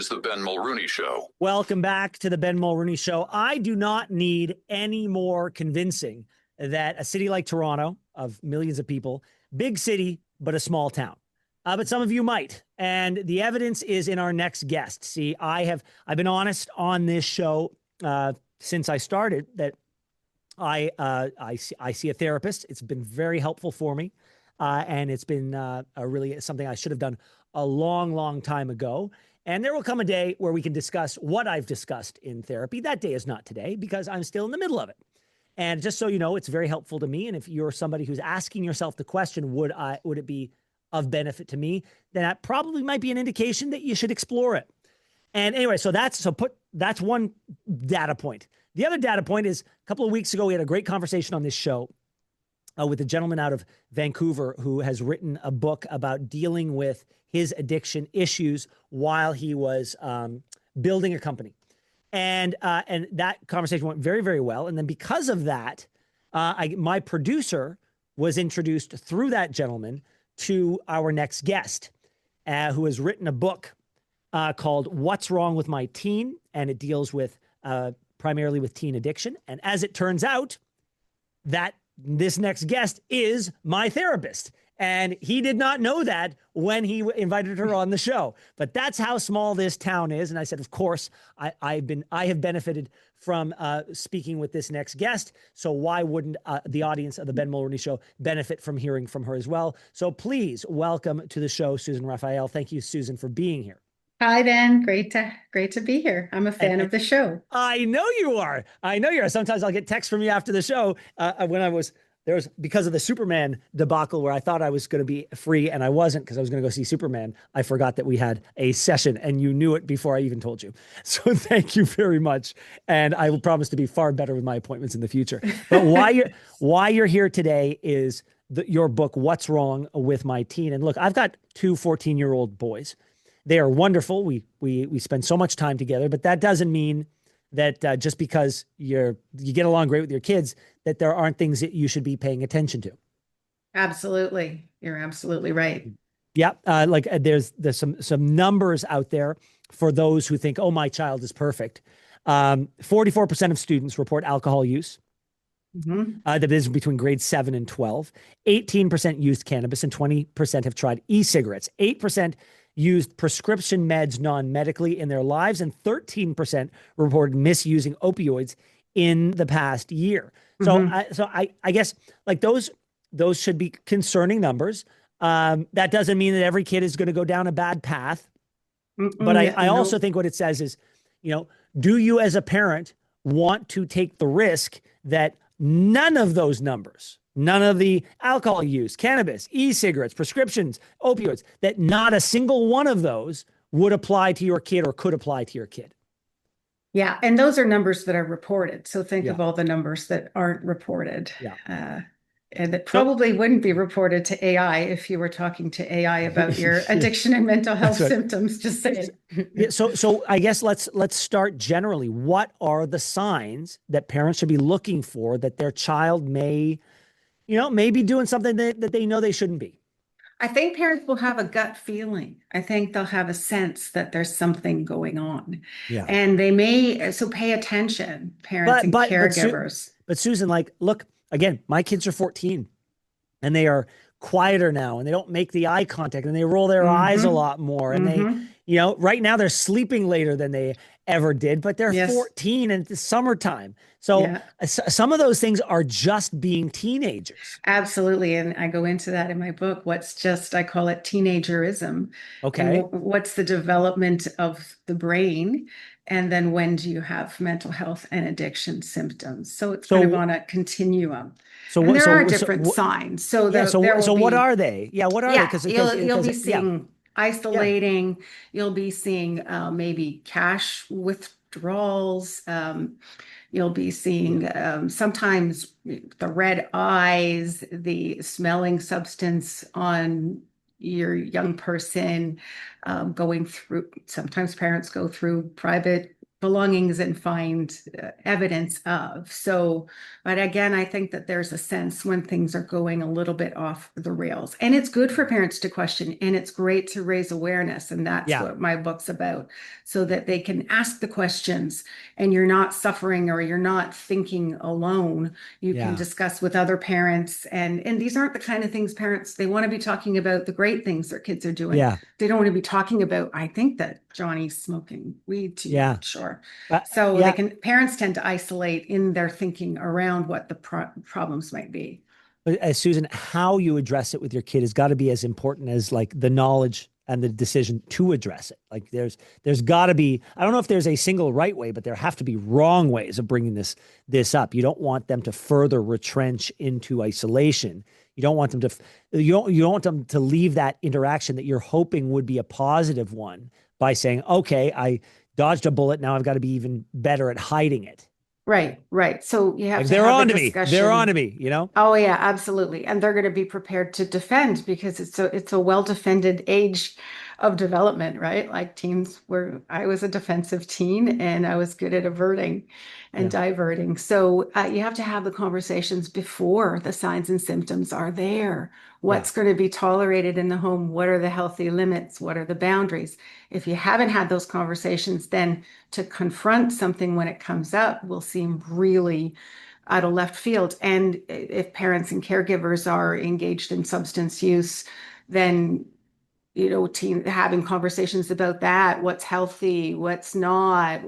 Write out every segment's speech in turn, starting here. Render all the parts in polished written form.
is the Ben Mulroney Show. Welcome back to the Ben Mulroney Show. I do not need any more convincing that a city like Toronto, of millions of people, big city, but a small town. But some of you might. And the evidence is in our next guest. See, I've been honest on this show since I started that I see a therapist. It's been very helpful for me. And it's been really something I should have done a long, long time ago. And there will come a day where we can discuss what I've discussed in therapy. That day is not today because I'm still in the middle of it. And just so you know, it's very helpful to me. And if you're somebody who's asking yourself the question, would it be of benefit to me, then that probably might be an indication that you should explore it. And anyway, that's one data point. The other data point is a couple of weeks ago, we had a great conversation on this show with a gentleman out of Vancouver who has written a book about dealing with his addiction issues while he was building a company. And that conversation went very, very well. And then because of that, my producer was introduced through that gentleman to our next guest, who has written a book called What's Wrong with My Teen? And it deals with primarily with teen addiction. And as it turns out, that this next guest is my therapist. And he did not know that when he invited her on the show. But that's how small this town is. And I said, of course, I have benefited from speaking with this next guest. So why wouldn't the audience of the Ben Mulroney Show benefit from hearing from her as well? So please welcome to the show, Susan Raphael. Thank you, Susan, for being here. Hi, Ben. Great to be here. I'm a fan of the show. I know you are. Sometimes I'll get texts from you after the show because of the Superman debacle where I thought I was going to be free and I wasn't because I was going to go see Superman. I forgot that we had a session and you knew it before I even told you. So thank you very much. And I will promise to be far better with my appointments in the future. But why you're here today is your book, What's Wrong with My Teen? And look, I've got two 14-year-old boys. They are wonderful. We spend so much time together, but that doesn't mean that just because you get along great with your kids, that there aren't things that you should be paying attention to. Absolutely. You're absolutely right. Yeah. There's some numbers out there for those who think, oh, my child is perfect. 44% of students report alcohol use. Mm-hmm. That is between grades 7 and 12. 18% used cannabis and 20% have tried e-cigarettes. 8% used prescription meds non-medically in their lives, and 13% reported misusing opioids in the past year. Mm-hmm. So I guess like those should be concerning numbers. That doesn't mean that every kid is going to go down a bad path. But I also think what it says is, do you as a parent want to take the risk that none of those numbers, none of the alcohol use, cannabis, e-cigarettes, prescriptions, opioids, that not a single one of those would apply to your kid or could apply to your kid? Yeah. And those are numbers that are reported. So think of all the numbers that aren't reported. Yeah. And that probably wouldn't be reported to AI if you were talking to AI about your addiction and mental health symptoms. Just saying. So I guess let's start generally. What are the signs that parents should be looking for that their child may be doing something that they know they shouldn't be? I think parents will have a gut feeling. I think they'll have a sense that there's something going on. Yeah. And they may, so pay attention, parents and caregivers. But Susan, look, again, my kids are 14 and they are quieter now and they don't make the eye contact and they roll their eyes a lot more. And they, right now they're sleeping later than they ever did, but they're 14 and it's summertime. So some of those things are just being teenagers. Absolutely. And I go into that in my book. I call it teenagerism. Okay. What's the development of the brain? And then when do you have mental health and addiction symptoms? So it's kind of on a continuum. And there are different signs. So what are they? Yeah. What are they? Because you'll be seeing isolating. You'll be seeing maybe cash withdrawals. You'll be seeing sometimes the red eyes, the smelling substance on your young person, going through. Sometimes parents go through private belongings and find evidence of. So, but again, I think that there's a sense when things are going a little bit off the rails, and it's good for parents to question, and it's great to raise awareness. And that's what my book's about, so that they can ask the questions and you're not suffering or you're not thinking alone. You can discuss with other parents, and these aren't the kind of things parents, they want to be talking about the great things their kids are doing. They don't want to be talking about, I think that Johnny's smoking weed too much. Sure. So parents tend to isolate in their thinking around what the problems might be. But Susan, how you address it with your kid has got to be as important as like the knowledge and the decision to address it. Like there's got to be, I don't know if there's a single right way, but there have to be wrong ways of bringing this up. You don't want them to further retrench into isolation. You don't want them to, you don't want them to leave that interaction that you're hoping would be a positive one by saying, okay, I dodged a bullet. Now I've got to be even better at hiding it. Right. So you have like to they're have on a to me. discussion. They're on to me, you know? Oh yeah, absolutely. And they're going to be prepared to defend, because it's a well-defended age of development, right? Like teens I was a defensive teen and I was good at averting and diverting. So you have to have the conversations before the signs and symptoms are there. What's going to be tolerated in the home? What are the healthy limits? What are the boundaries? If you haven't had those conversations, then to confront something when it comes up will seem really out of left field. And if parents and caregivers are engaged in substance use, then having conversations about that, what's healthy, what's not,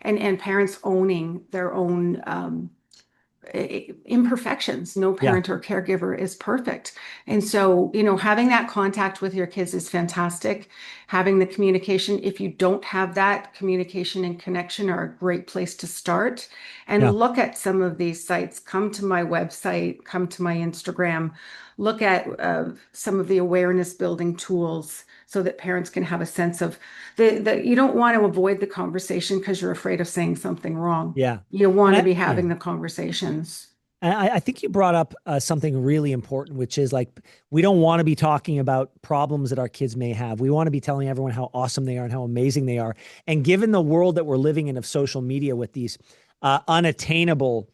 and parents owning their own imperfections. No parent or caregiver is perfect. And so, having that contact with your kids is fantastic. Having the communication, if you don't have that, communication and connection are a great place to start. And look at some of these sites. Come to my website, come to my Instagram, look at some of the awareness building tools so that parents can have a sense of you don't want to avoid the conversation because you're afraid of saying something wrong. You want to be having the conversations. And I think you brought up something really important, which is like, we don't want to be talking about problems that our kids may have. We want to be telling everyone how awesome they are and how amazing they are. And given the world that we're living in of social media with these unattainable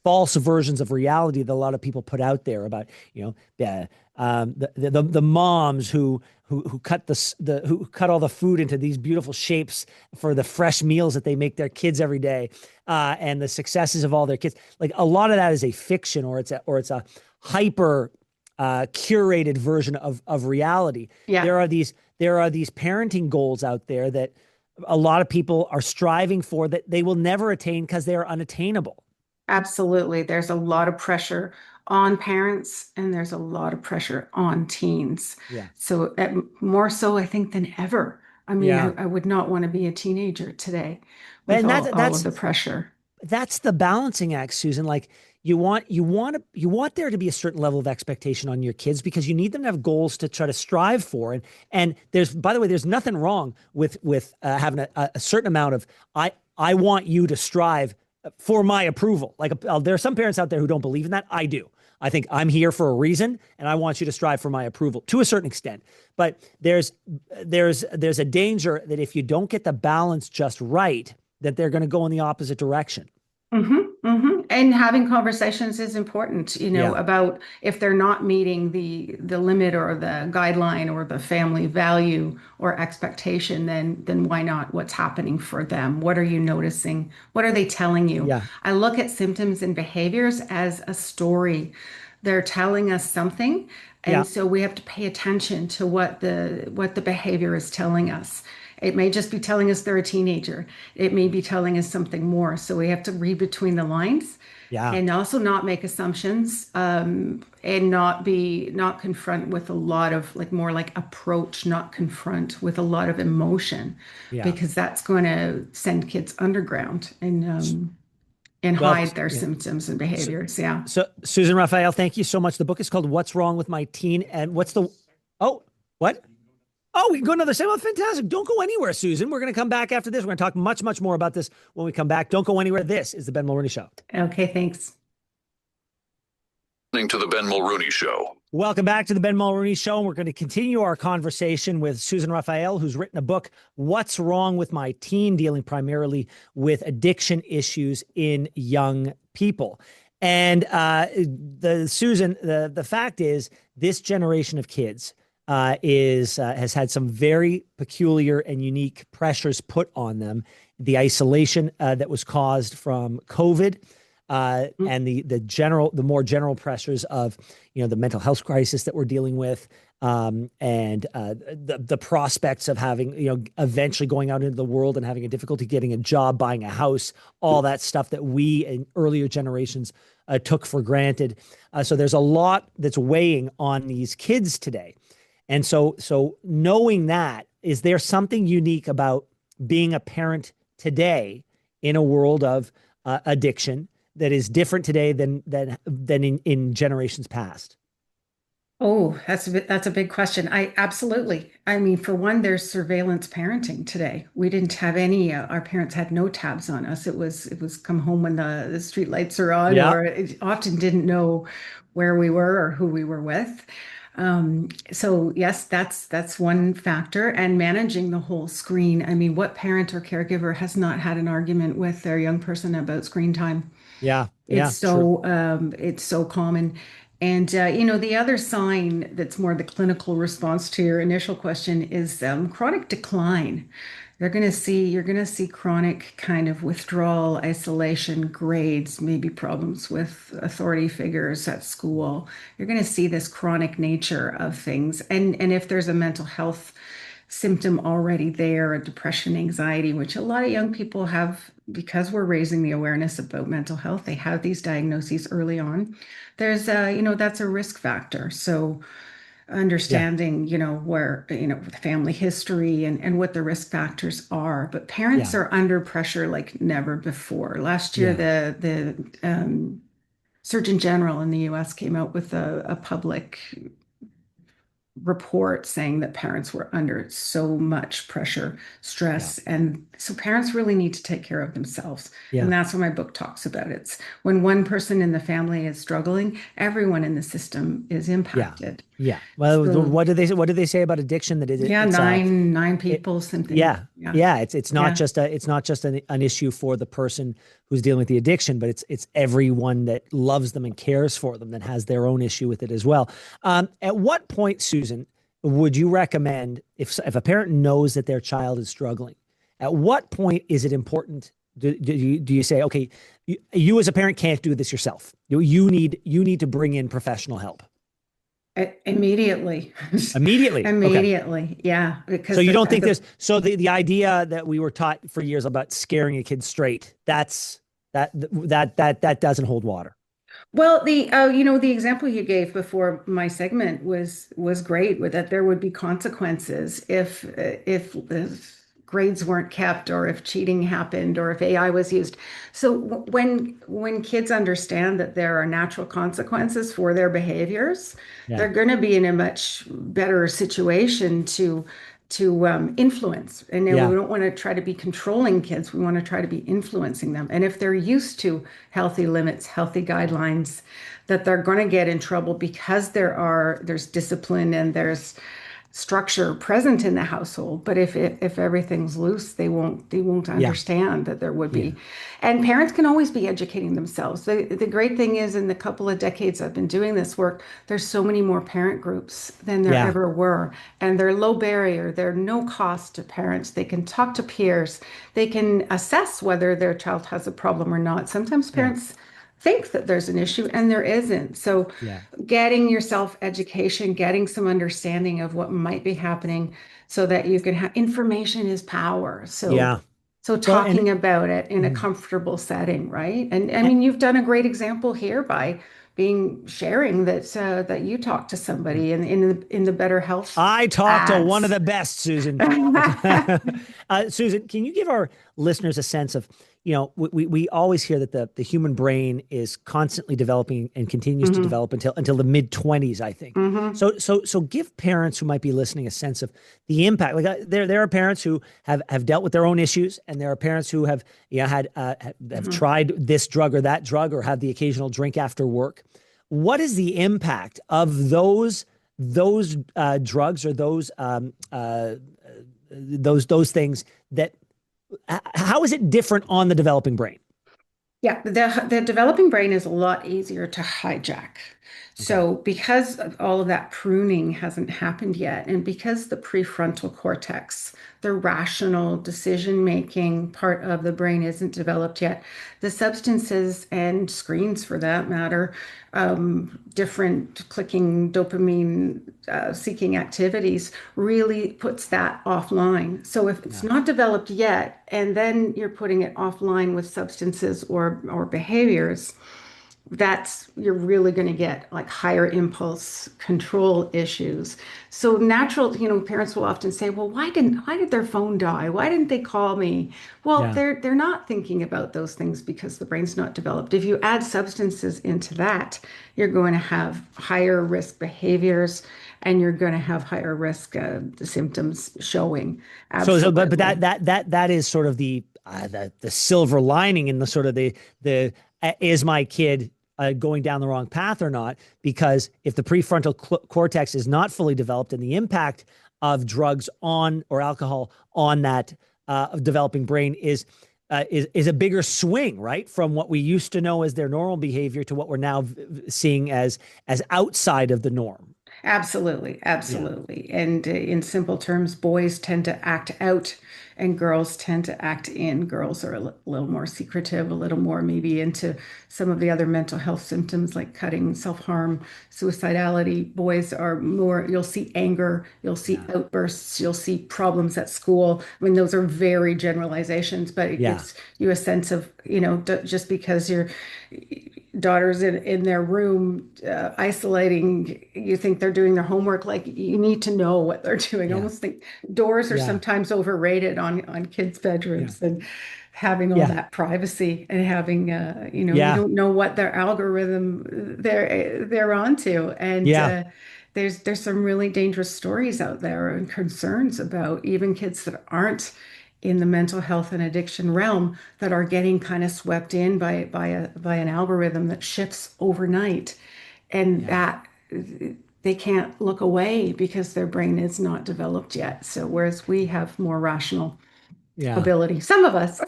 false versions of reality that a lot of people put out there about, the moms who cut who cut all the food into these beautiful shapes for the fresh meals that they make their kids every day, and the successes of all their kids. Like, a lot of that is a fiction, or it's a hyper curated version of reality. There are these parenting goals out there that a lot of people are striving for that they will never attain because they are unattainable. Absolutely. There's a lot of pressure on parents and there's a lot of pressure on teens. So more so, I think, than ever. I mean, I would not want to be a teenager today with all of the pressure. That's the balancing act, Susan. Like, you want there to be a certain level of expectation on your kids, because you need them to have goals to try to strive for. And by the way, there's nothing wrong with having a certain amount of, I want you to strive for my approval. Like, there are some parents out there who don't believe in that. I do. I think I'm here for a reason, and I want you to strive for my approval to a certain extent. But there's a danger that if you don't get the balance just right, that they're going to go in the opposite direction. And having conversations is important, about if they're not meeting the limit or the guideline or the family value or expectation, then why not? What's happening for them? What are you noticing? What are they telling you? I look at symptoms and behaviors as a story. They're telling us something. And so we have to pay attention to what the behavior is telling us. It may just be telling us they're a teenager. It may be telling us something more. So we have to read between the lines, and also not make assumptions, and not confront with a lot of more like approach, not confront with a lot of emotion, because that's going to send kids underground and hide their symptoms and behaviors. So Susan Raphael, thank you so much. The book is called What's Wrong with My Teen, and what? Oh, we can go another segment. Well, fantastic. Don't go anywhere, Susan. We're going to come back after this. We're going to talk much, much more about this when we come back. Don't go anywhere. This is the Ben Mulroney Show. Okay, thanks. listening to the Ben Mulroney Show. Welcome back to the Ben Mulroney Show. And we're going to continue our conversation with Susan Raphael, who's written a book, What's Wrong with My Teen, dealing primarily with addiction issues in young people. And Susan, the fact is, this generation of kids has had some very peculiar and unique pressures put on them. The isolation that was caused from COVID, and the more general pressures of, the mental health crisis that we're dealing with, and the prospects of having, eventually going out into the world and having a difficulty getting a job, buying a house, all that stuff that we in earlier generations took for granted. So there's a lot that's weighing on these kids today. And so knowing that, is there something unique about being a parent today in a world of addiction that is different today than in generations past? Oh, that's a big question. Absolutely. I mean, for one, there's surveillance parenting today. We didn't have any. Our parents had no tabs on us. It was come home when the street lights are on, or it often didn't know where we were or who we were with. So yes, that's one factor. And managing the whole screen. I mean, what parent or caregiver has not had an argument with their young person about screen time? It's so common. And the other sign that's more the clinical response to your initial question is chronic decline. You're going to see chronic kind of withdrawal, isolation, grades, maybe problems with authority figures at school. You're going to see this chronic nature of things. And if there's a mental health symptom already there, a depression, anxiety, which a lot of young people have, because we're raising the awareness about mental health, they have these diagnoses early on. There's that's a risk factor. So understanding, where, the family history and what the risk factors are. But parents are under pressure like never before. Last year, the Surgeon General in the US came out with a public report saying that parents were under so much pressure, stress. And so parents really need to take care of themselves. And that's what my book talks about. It's when one person in the family is struggling, everyone in the system is impacted. Well, so, what do they say about addiction? That it's nine people, something. It's not just an issue for the person who's dealing with the addiction, but it's everyone that loves them and cares for them that has their own issue with it as well. At what point, Susan, would you recommend, if a parent knows that their child is struggling, at what point is it important? Do you say, okay, you as a parent can't do this yourself. You need to bring in professional help? Immediately. Okay. Yeah. Because so you don't think the idea that we were taught for years about scaring a kid straight, that doesn't hold water. Well, the example you gave before my segment was great, with that there would be consequences if grades weren't kept, or if cheating happened, or if AI was used. So when kids understand that there are natural consequences for their behaviors, they're going to be in a much better situation to influence. And we don't want to try to be controlling kids. We want to try to be influencing them. And if they're used to healthy limits, healthy guidelines, that they're going to get in trouble because there's discipline and there's structure present in the household. But if everything's loose, they won't understand that there would be. And parents can always be educating themselves. The great thing is, in the couple of decades I've been doing this work, there's so many more parent groups than there ever were. And they're low barrier. They're no cost to parents. They can talk to peers. They can assess whether their child has a problem or not. Sometimes parents think that there's an issue and there isn't. So getting yourself education, getting some understanding of what might be happening, so that you can have information is power. So talking about it in a comfortable setting, right? And I mean, you've done a great example here by sharing that you talked to somebody in the Better Health. I talked to one of the best, Susan. Susan, can you give our listeners a sense of, we always hear that the human brain is constantly developing and continues to develop until the mid-20s, I think. So give parents who might be listening a sense of the impact. Like there are parents who have dealt with their own issues, and there are parents who have tried this drug or that drug, or have the occasional drink after work. what is the impact of those drugs or those things that, how is it different on the developing brain? Yeah, the developing brain is a lot easier to hijack. So because of all of that pruning hasn't happened yet, and because the prefrontal cortex, the rational decision-making part of the brain isn't developed yet, the substances and screens for that matter, different clicking dopamine seeking activities really puts that offline. So if it's not developed yet, and then you're putting it offline with substances or behaviors, you're really going to get like higher impulse control issues. So natural, parents will often say, well, why did their phone die? Why didn't they call me? Well, they're not thinking about those things because the brain's not developed. If you add substances into that, you're going to have higher risk behaviors and you're going to have higher risk symptoms showing. Absolutely. But that is sort of the silver lining in the sort of the is my kid going down the wrong path or not? Because if the prefrontal cortex is not fully developed and the impact of drugs on or alcohol on that developing brain is a bigger swing, right, from what we used to know as their normal behavior to what we're now seeing as outside of the norm. Absolutely. Absolutely. Yeah. And in simple terms, boys tend to act out and girls tend to act in. Girls are a little more secretive, a little more maybe into some of the other mental health symptoms like cutting, self-harm, suicidality. Boys are more, you'll see anger, you'll see outbursts, you'll see problems at school. I mean, those are very generalizations, but it gives you a sense of, just because your daughter's in their room isolating, you think they're doing their homework, like you need to know what they're doing. I almost think doors are sometimes overrated on kids' bedrooms and having all that privacy and having you don't know what their algorithm they're onto. And there's some really dangerous stories out there and concerns about even kids that aren't in the mental health and addiction realm that are getting kind of swept in by an algorithm that shifts overnight, and that they can't look away because their brain is not developed yet. So whereas we have more rational ability, some of us.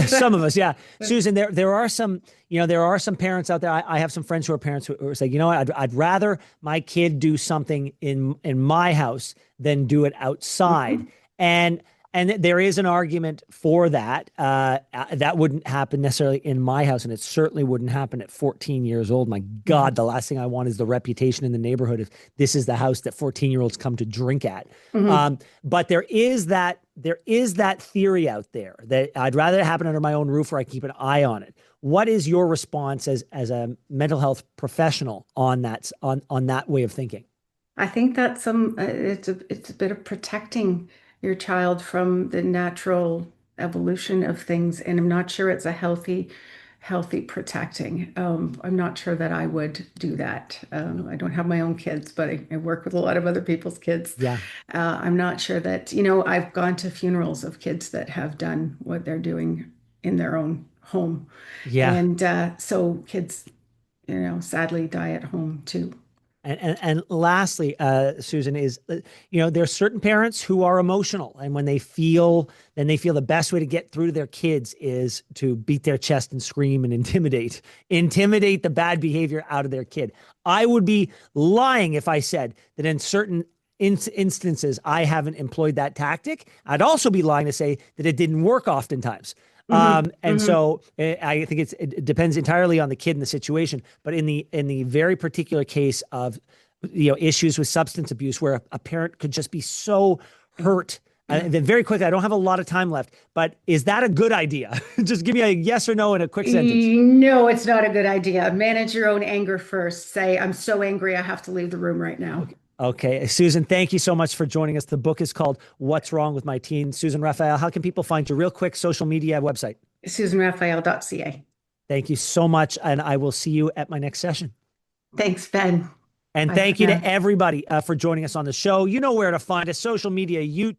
Some of us. Susan, there are some parents out there. I have some friends who are parents who are saying, I'd rather my kid do something in my house than do it outside. And there is an argument for that. That wouldn't happen necessarily in my house, and it certainly wouldn't happen at 14 years old. My God, the last thing I want is the reputation in the neighborhood if this is the house that 14-year-olds come to drink at. But there is that theory out there that I'd rather it happen under my own roof or I keep an eye on it. What is your response as a mental health professional on that way of thinking? I think that's it's a bit of protecting your child from the natural evolution of things. And I'm not sure it's a healthy protecting. I'm not sure that I would do that. I don't have my own kids, but I work with a lot of other people's kids. I'm not sure that, I've gone to funerals of kids that have done what they're doing in their own home. And so kids, sadly die at home too. And lastly, Susan, is there are certain parents who are emotional, and when they feel the best way to get through to their kids is to beat their chest and scream and intimidate the bad behavior out of their kid. I would be lying if I said that in certain instances I haven't employed that tactic. I'd also be lying to say that it didn't work oftentimes. So I think it depends entirely on the kid and the situation. But in the very particular case of issues with substance abuse, where a parent could just be so hurt. Then very quickly, I don't have a lot of time left, but is that a good idea? Just give me a yes or no in a quick sentence. No, it's not a good idea. Manage your own anger first. Say, I'm so angry, I have to leave the room right now. Okay. Susan, thank you so much for joining us. The book is called What's Wrong with My Teen. Susan Raphael, how can people find you? Real quick, social media website. SusanRaphael.ca. Thank you so much. And I will see you at my next session. Thanks, Ben. And thank you to everybody for joining us on the show. You know where to find us. Social media, YouTube.